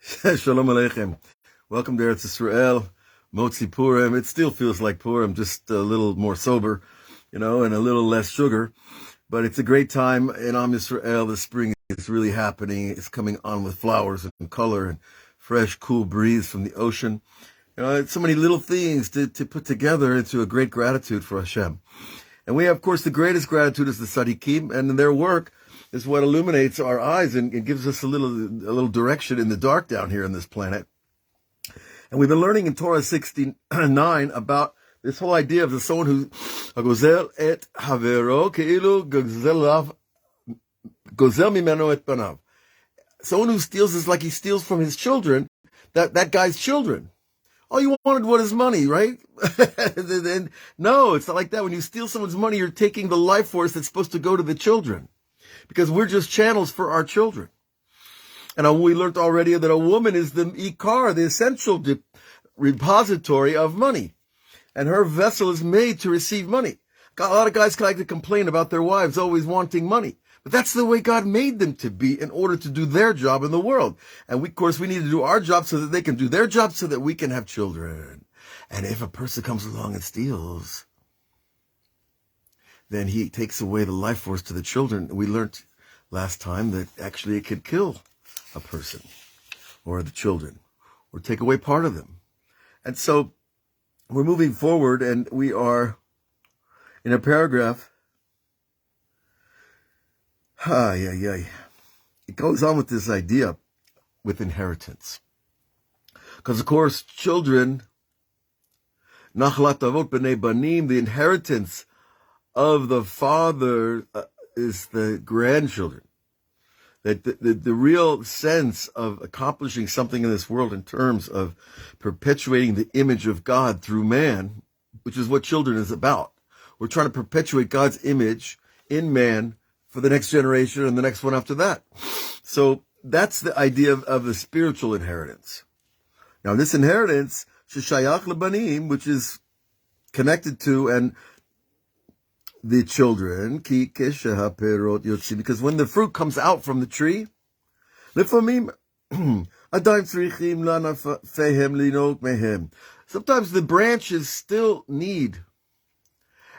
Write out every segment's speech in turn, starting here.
Shalom Aleichem. Welcome to Eretz Israel, Motzi Purim. It still feels like Purim, just a little more sober, and a little less sugar. But it's a great time in Am Yisrael. The spring is really happening. It's coming on with flowers and color and fresh, cool breeze from the ocean. It's so many little things to put together into a great gratitude for Hashem. And we have, of course, the greatest gratitude is the Tzaddikim, and their work is what illuminates our eyes and gives us a little direction in the dark down here on this planet. And we've been learning in Torah 69 about this whole idea of someone who gozel et havero keilu gozel mimeno et banav. Someone who steals is like he steals from his children, that guy's children. All you wanted was his money, right? No, it's not like that. When you steal someone's money, you're taking the life force that's supposed to go to the children. Because we're just channels for our children. And we learned already that a woman is the ikar, the essential repository of money. And her vessel is made to receive money. A lot of guys like to complain about their wives always wanting money. But that's the way God made them to be in order to do their job in the world. And we need to do our job so that they can do their job so that we can have children. And if a person comes along and steals, then he takes away the life force to the children. We learned last time that actually it could kill a person or the children or take away part of them. And so we're moving forward, and we are in a paragraph. It goes on with this idea with inheritance. Because, of course, children, nachlat avot b'nei banim, the inheritance of the father is the grandchildren. That the real sense of accomplishing something in this world in terms of perpetuating the image of God through man, which is what children is about. We're trying to perpetuate God's image in man for the next generation and the next one after that. So that's the idea of the spiritual inheritance. Now this inheritance, sheshayach lebanim, which is connected to and the children, because when the fruit comes out from the tree, sometimes the branches still need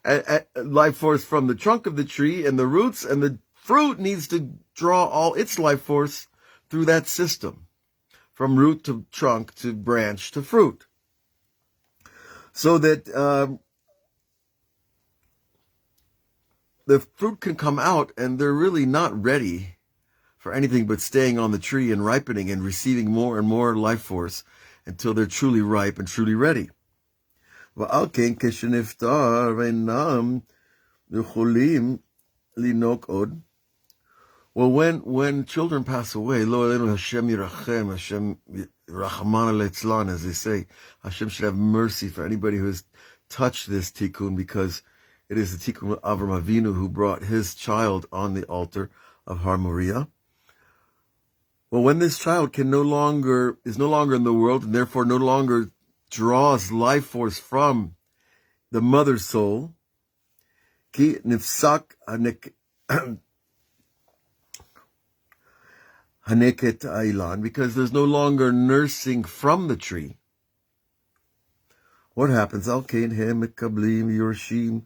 a life force from the trunk of the tree and the roots, and the fruit needs to draw all its life force through that system, from root to trunk to branch to fruit, so that the fruit can come out, and they're really not ready for anything but staying on the tree and ripening and receiving more and more life force until they're truly ripe and truly ready. Well, when children pass away, as they say, Hashem should have mercy for anybody who has touched this tikkun, because it is the tikkun of Avraham Avinu who brought his child on the altar of Har Moriah. Well, when this child is no longer in the world, and therefore no longer draws life force from the mother's soul, ki nifsak haneket ailan, because there's no longer nursing from the tree. What happens? Al kein hem mekablim yorshim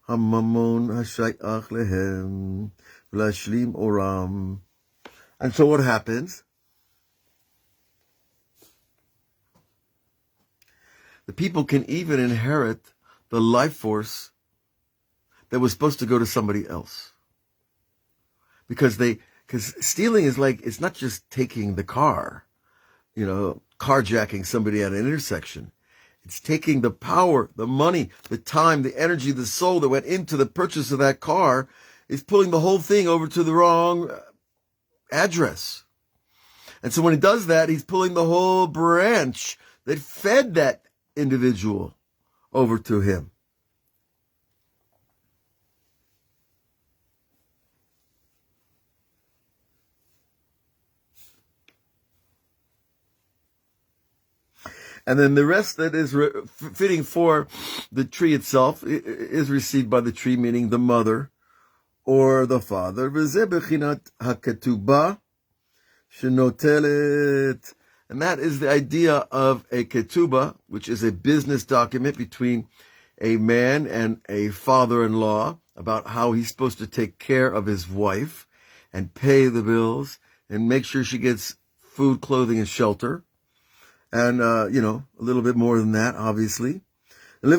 hamamon hashayach lehem v'lashlim oram. And so what happens? The people can even inherit the life force that was supposed to go to somebody else. Because stealing is like, it's not just taking the car, carjacking somebody at an intersection. It's taking the power, the money, the time, the energy, the soul that went into the purchase of that car, is pulling the whole thing over to the wrong address. And so when he does that, he's pulling the whole branch that fed that individual over to him. And then the rest that is fitting for the tree itself is received by the tree, meaning the mother or the father. And And that is the idea of a ketubah, which is a business document between a man and a father-in-law about how he's supposed to take care of his wife and pay the bills and make sure she gets food, clothing, and shelter. And, a little bit more than that, obviously. And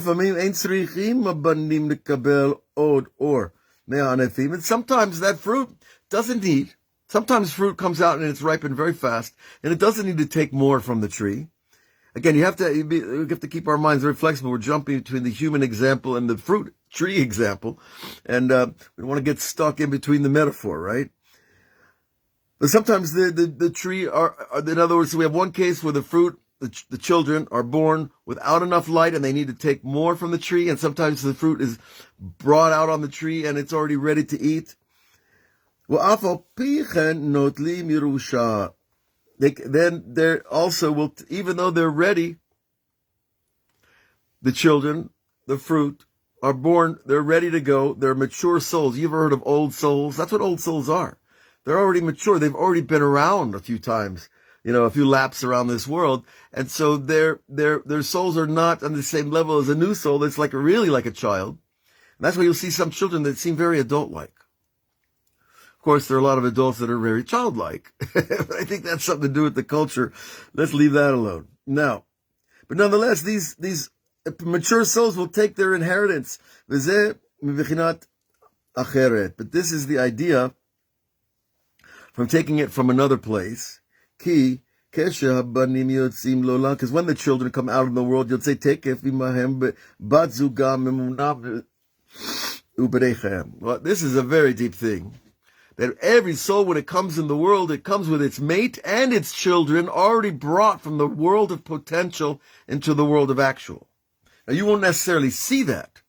sometimes that fruit doesn't need. Sometimes fruit comes out and it's ripened very fast, and it doesn't need to take more from the tree. Again, we have to keep our minds very flexible. We're jumping between the human example and the fruit tree example, and we don't want to get stuck in between the metaphor, right? But sometimes the tree in other words, we have one case where the fruit, the children are born without enough light and they need to take more from the tree, and sometimes the fruit is brought out on the tree and it's already ready to eat. Then they're also even though they're ready, the children, the fruit, are born, they're ready to go, they're mature souls. You've ever heard of old souls? That's what old souls are. They're already mature, they've already been around a few times, a few laps around this world, and so their souls are not on the same level as a new soul that's really like a child. And that's why you'll see some children that seem very adult-like. Of course, there are a lot of adults that are very childlike. I think that's something to do with the culture. Let's leave that alone. Now, but nonetheless, these mature souls will take their inheritance. But this is the idea from taking it from another place. Because when the children come out of the world, you'll say, well, this is a very deep thing. That every soul, when it comes in the world, it comes with its mate and its children already brought from the world of potential into the world of actual. Now, you won't necessarily see that.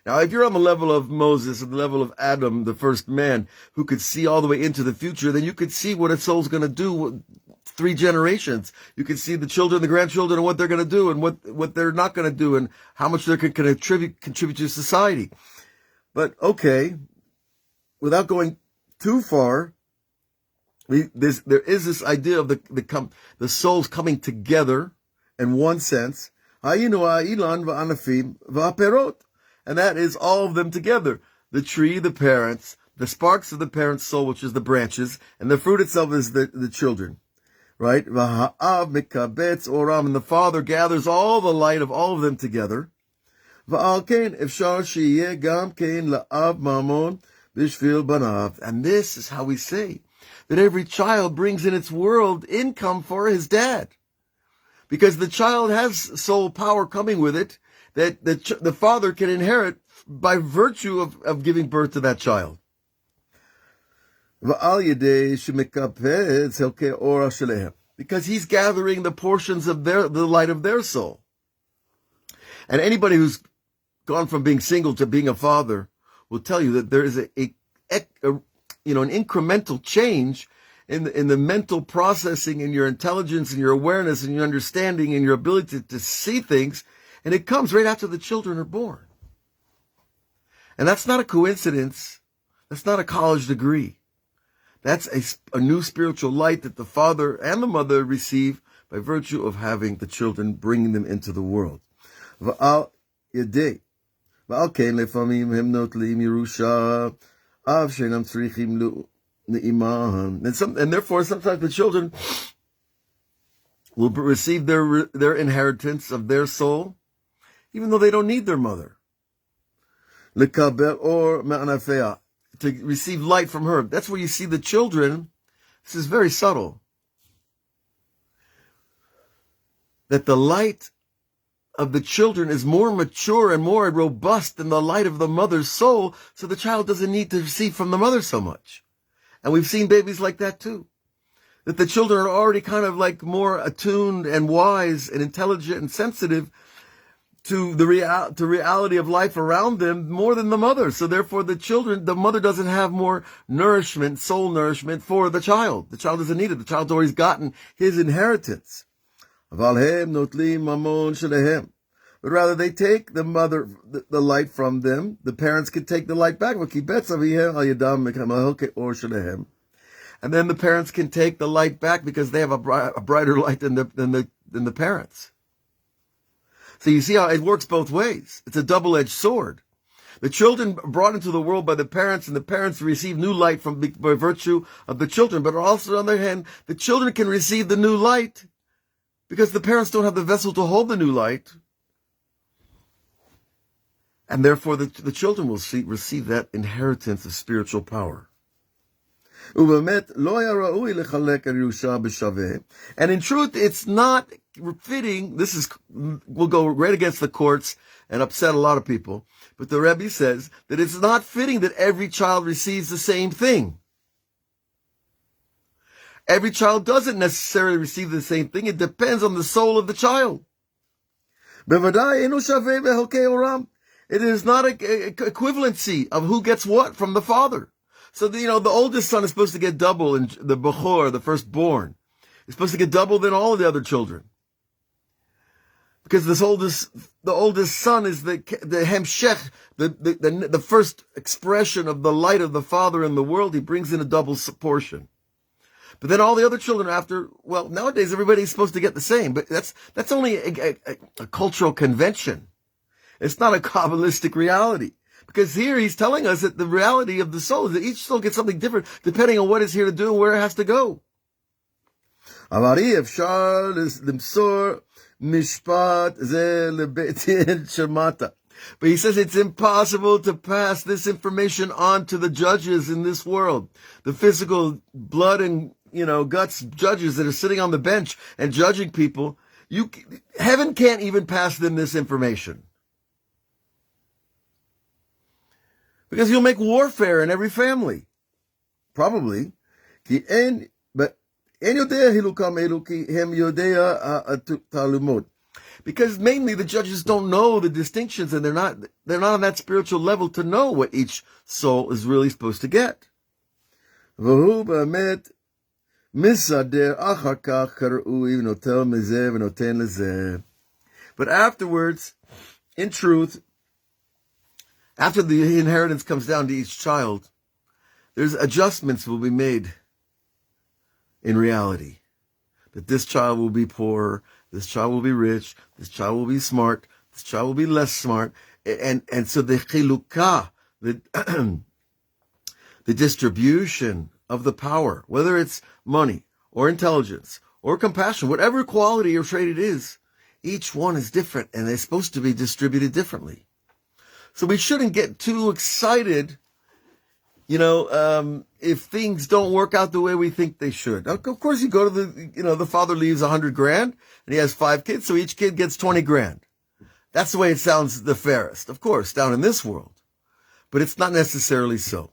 Now, if you're on the level of Moses, and the level of Adam, the first man, who could see all the way into the future, then you could see what a soul's going to do 3 generations. You can see the children, the grandchildren, and what they're going to do, and what they're not going to do, and how much they can contribute to society. But, okay, without going too far, there is this idea of the souls coming together in one sense. And that is all of them together. The tree, the parents, the sparks of the parent's soul, which is the branches, and the fruit itself is the children. Right? And the father gathers all the light of all of them together. And this is how we say that every child brings in its world income for his dad. Because the child has soul power coming with it that the father can inherit by virtue of giving birth to that child. Because he's gathering the portions of the light of their soul. And anybody who's gone from being single to being a father will tell you that there is an incremental change in the mental processing, in your intelligence, and your awareness, and your understanding, and your ability to see things, and it comes right after the children are born. And that's not a coincidence. That's not a college degree. That's a new spiritual light that the father and the mother receive by virtue of having the children, bringing them into the world. And therefore, sometimes the children will receive their inheritance of their soul, even though they don't need their mother. To receive light from her. That's where you see the children. This is very subtle. That the light of the children is more mature and more robust than the light of the mother's soul, so the child doesn't need to receive from the mother so much. And we've seen babies like that too. That the children are already kind of like more attuned and wise and intelligent and sensitive to the reality of life around them more than the mother. So therefore the mother doesn't have more nourishment, soul nourishment for the child. The child doesn't need it. The child's already gotten his inheritance. But rather they take the mother, the light from them. The parents can take the light back. And then the parents can take the light back because they have a brighter light than the parents. So you see how it works both ways. It's a double-edged sword. The children are brought into the world by the parents, and the parents receive new light by virtue of the children. But also, on the other hand, the children can receive the new light because the parents don't have the vessel to hold the new light. And therefore, the children will receive that inheritance of spiritual power. And in truth, it's not fitting. Will go right against the courts and upset a lot of people. But the Rebbe says that it's not fitting that every child receives the same thing. Every child doesn't necessarily receive the same thing. It depends on the soul of the child. It is not an equivalency of who gets what from the father. So, the oldest son is supposed to get double, and the Bechor, the firstborn, is supposed to get double than all of the other children. Because the oldest son is the hemshech, the first expression of the light of the Father in the world. He brings in a double portion. But then all the other children nowadays everybody's supposed to get the same. But that's only a cultural convention. It's not a Kabbalistic reality. Because here he's telling us that the reality of the soul is that each soul gets something different depending on what it's here to do and where it has to go. But he says it's impossible to pass this information on to the judges in this world. The physical blood and, guts judges that are sitting on the bench and judging people. Heaven can't even pass them this information. Because you'll make warfare in every family. Probably. Because mainly the judges don't know the distinctions, and they're not on that spiritual level to know what each soul is really supposed to get. But afterwards, in truth, after the inheritance comes down to each child, there's adjustments will be made in reality. That this child will be poor, this child will be rich, this child will be smart, this child will be less smart. And so the chilukah, the distribution of the power, whether it's money or intelligence or compassion, whatever quality or trait it is, each one is different and they're supposed to be distributed differently. So we shouldn't get too excited, if things don't work out the way we think they should. Of course, you go to the father leaves $100,000 and he has 5 kids, so each kid gets $20,000. That's the way it sounds the fairest, of course, down in this world. But it's not necessarily so.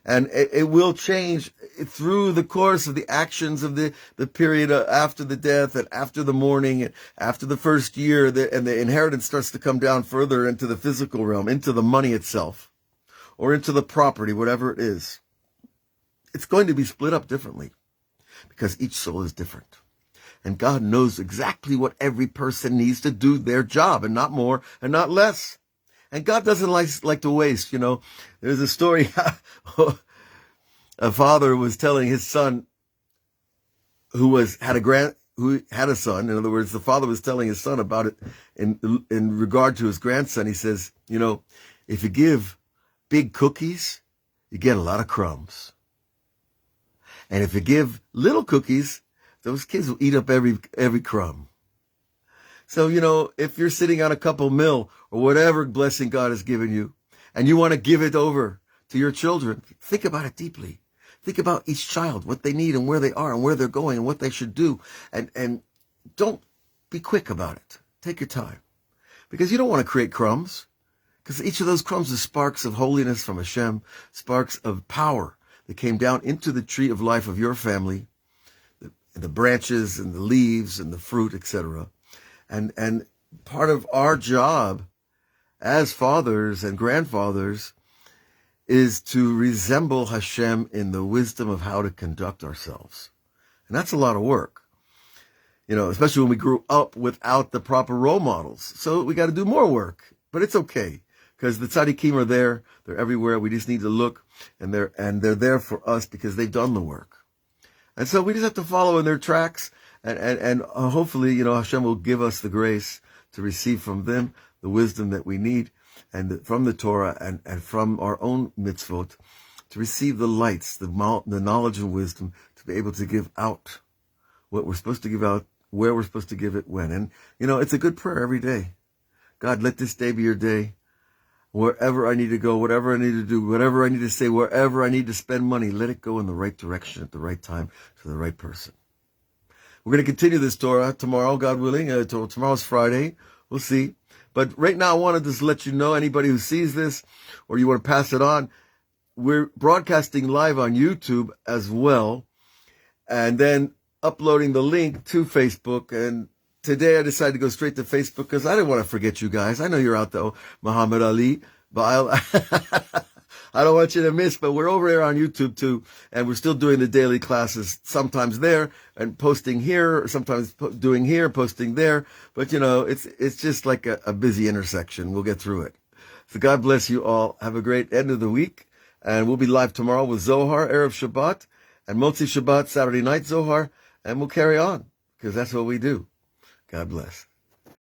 And it will change through the course of the actions of the period after the death and after the mourning and after the first year, and the inheritance starts to come down further into the physical realm, into the money itself, or into the property, whatever it is. It's going to be split up differently because each soul is different. And God knows exactly what every person needs to do their job, and not more and not less. And God doesn't like to waste, There's a story, a father was telling his son who had a son. In other words, the father was telling his son about it in regard to his grandson. He says, if you give big cookies, you get a lot of crumbs. And if you give little cookies, those kids will eat up every crumb. So, if you're sitting on a couple mil or whatever blessing God has given you, and you want to give it over to your children, think about it deeply. Think about each child, what they need and where they are and where they're going and what they should do. And don't be quick about it. Take your time. Because you don't want to create crumbs. Because each of those crumbs is sparks of holiness from Hashem, sparks of power that came down into the tree of life of your family, the branches and the leaves and the fruit, etc. And part of our job as fathers and grandfathers is to resemble Hashem in the wisdom of how to conduct ourselves. And that's a lot of work, especially when we grew up without the proper role models. So we got to do more work, but it's okay because the tzaddikim are there. They're everywhere. We just need to look, and they're there for us because they've done the work. And so we just have to follow in their tracks, and hopefully, Hashem will give us the grace to receive from them the wisdom that we need, and from the Torah and from our own mitzvot, to receive the lights, the knowledge and wisdom to be able to give out what we're supposed to give out, where we're supposed to give it, when. And, it's a good prayer every day. God, let this day be your day. Wherever I need to go, whatever I need to do, whatever I need to say, wherever I need to spend money, let it go in the right direction at the right time to the right person. We're going to continue this Torah tomorrow, God willing. Tomorrow's Friday. We'll see. But right now, I want to just let you know, anybody who sees this or you want to pass it on, we're broadcasting live on YouTube as well, and then uploading the link to Facebook. And today I decided to go straight to Facebook because I didn't want to forget you guys. I know you're out there, Muhammad Ali, but I don't want you to miss. But we're over there on YouTube too, and we're still doing the daily classes, sometimes there and posting here, sometimes doing here, posting there. But it's just like a busy intersection. We'll get through it. So God bless you all. Have a great end of the week, and we'll be live tomorrow with Zohar, Erev Shabbat, and Motzi Shabbat, Saturday night Zohar, and we'll carry on because that's what we do. God bless.